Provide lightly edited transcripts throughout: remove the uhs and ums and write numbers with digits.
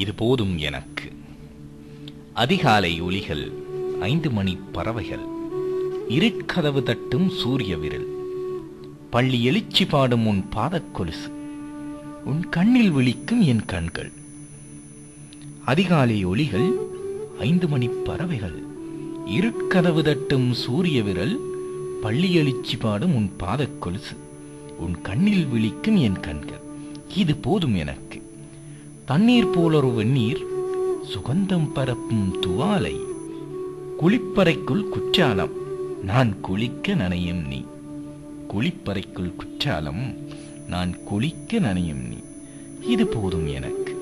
இது போதும் எனக்கு. அதிகாலை ஒலிகள், 5 மணி பறவைகள், இருட்கதவு தட்டும் சூரிய விரல், பள்ளி எழுச்சி பாடும் உன் பாதக்கொலுசு, உன் கண்ணில் விழிக்கும் என் கண்கள். அதிகாலை ஒலிகள், 5 மணி பறவைகள், இருட்கதவு தட்டும் சூரிய விரல், பள்ளி எழுச்சி பாடும் உன் பாதக்கொலுசு, உன் கண்ணில் விழிக்கும் என் கண்கள். இது போதும் எனக்கு. தண்ணீர் போலொரு வெந்நீர், சுகந்தம் பரப்பும் துவாலை, குளிப்பறைக்குள் குற்றாலம், நான் குளிக்க நனையும் நீ. குளிப்பறைக்குள் குற்றாலம், நான் குளிக்க நனையும் நீ. இது போதும் எனக்கு.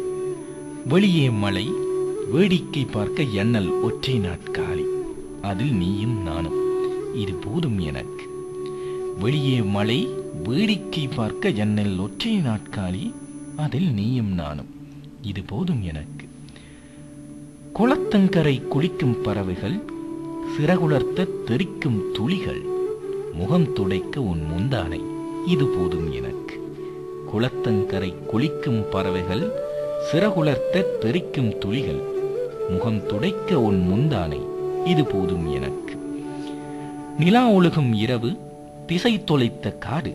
வெளியே மழை, வேடிக்கை பார்க்க எண்ணல் ஒற்றை நாட்காலி, அதில் நீயும் நானும். இது போதும் எனக்கு. வெளியே மழை, வேடிக்கை பார்க்க எண்ணல் ஒற்றை நாட்காலி, அதில் நீயும் நானும். இது போதும் எனக்கு. குளத்தங்கரை குளிக்கும் பறவைகள், சிறகுலர்த்த தெறிக்கும் துளிகள், முகம் துடைக்க உன் முந்தானை. இது போதும் எனக்கு. குளத்தங்கரை குளிக்கும் பறவைகள், சிறகுலர்த்த தெறிக்கும் துளிகள், முகம் துடைக்க உன் முந்தானை. இது போதும் எனக்கு. நிலா ஒழுகும் இரவு, திசை தொலைத்த காடு,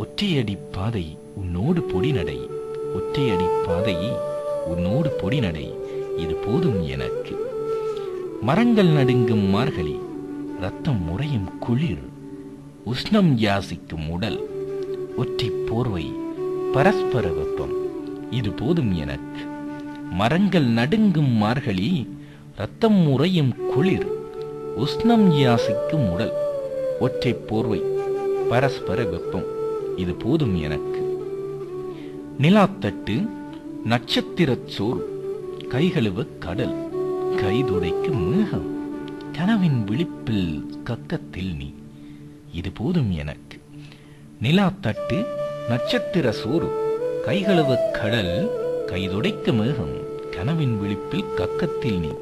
ஒற்றையடி பாதை உன்னோடு பொடிநடை, ஒற்றையடி பாதை உன்னோடு பொடிநடை. இது போதும் எனக்கு. மரங்கள் நடுங்கும் மார்கழி, ரத்தம் முறையும் குளிர், உஷ்ணம் யாசிக்கும் உடல், ஒற்றை போர்வை, பரஸ்பர வெப்பம். இது போதும் எனக்கு. மரங்கள் நடுங்கும் மார்கழி, ரத்தம் முறையும் குளிர், உஷ்ணம் யாசிக்கும் உடல், ஒற்றை போர்வை, பரஸ்பர வெப்பம். இது போதும் எனக்கு. நிலாத்தட்டு, நட்சத்திரச் சோறு, கைகழுவ கடல், கைதுடைக்கு மேகம், கனவின் விழிப்பில் கக்கத்தில் நீ. இது போதும் எனக்கு. நிலாத்தட்டு, நட்சத்திர சோறு, கைகழுவ கடல், கைதுடைக்க மேகம், கனவின் விழிப்பில் கக்கத்தில் நீ.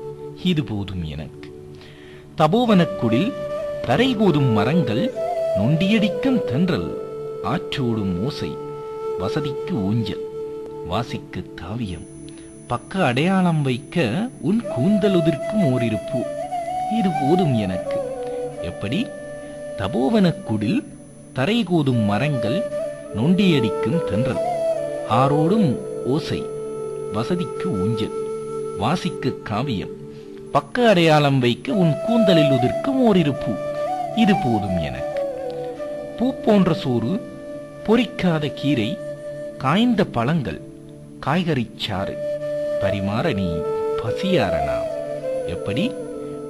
இது போதும் எனக்கு. தபோவனக்குடில், தரை கூதும் மரங்கள், நொண்டியடிக்கும் தென்றல், ஆற்றோடும் ஓசை, வசதிக்கு ஊஞ்சல், வாசிக்கு காவியம், பக்க அடையாளம் வைக்க உன் கூந்தல் உதிர்க்கும் ஓரிரு பூ. இது போதும் எனக்கு. எப்படி? தபோவனக்குடில், தரை கூதும் மரங்கள், நொண்டியடிக்கும் தென்றல், ஆரோடும் ஓசை, வசதிக்கு ஊஞ்சல், வாசிக்கு காவியம், பக்க அடையாளம் வைக்க உன் கூந்தலில் உதிர்க்கும் ஓரிரு பூ. இது போதும் எனக்கு. பூ போன்ற சோறு, பொரிக்காத கீரை, காய்ந்த பழங்கள், காய்கறி சாறு, பரிமாற நீ பசியார நாம். எப்படி?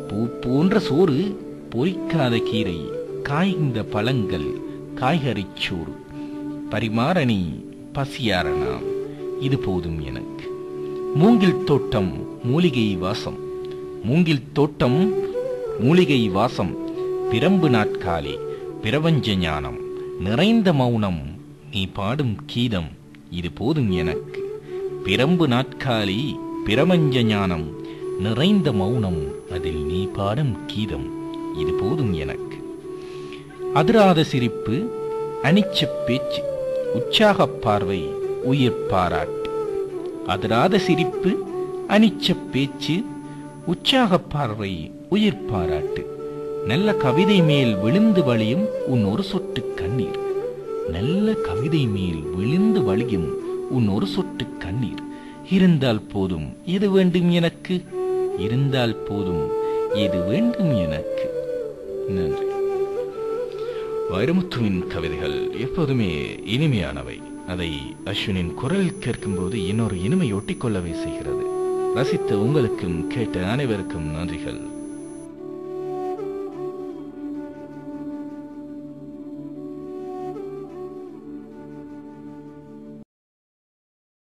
பூ போன்ற சோறு, பொரிக்காத கீரை, காய்ந்த பழங்கள், காய்கறி சோறு, பரிமாற நீ பசியார நாம். இது போதும் எனக்கு. மூங்கில் தோட்டம், மூலிகை வாசம், மூங்கில் தோட்டம், மூலிகை வாசம், பிரம்பு நாட்காலே, பிரபஞ்ச ஞானம், நிறைந்த மௌனம், நீ பாடும் கீதம். இது போதும் எனக்கு. பிரம்பு நாட்காலி, பிரபஞ்ச ஞானம், நிறைந்த மௌனம், அதில் நீ பாடும் கீதம். இது போதும் எனக்கு. அதிராத சிரிப்பு, அனிச்ச பேச்சு, உற்சாக பார்வை, உயிர் பாராட்டு. அதிராத சிரிப்பு, அனிச்ச பேச்சு, உற்சாக பார்வை, உயிர் பாராட்டு. நல்ல கவிதை மேல் விழுந்து வழியும் உன் ஒரு சொட்டு கண்ணீர், நல்ல கவிதை மேல் விழுந்து வழியும் உன் ஒரு சொட்டு கண்ணீர். இருந்தால் போதும் எது வேண்டும் எனக்கு, இருந்தால் போதும் எது வேண்டும் எனக்கு. நன்றி. வைரமுத்துவின் கவிதைகள் எப்போதுமே இனிமையானவை. அதை அஸ்வினின் குரலில் கேட்கும்போது இன்னொரு இனிமை ஒட்டிக்கொள்ளவே செய்கிறது. ரசித்த உங்களுக்கும் கேட்ட அனைவருக்கும் நன்றிகள்.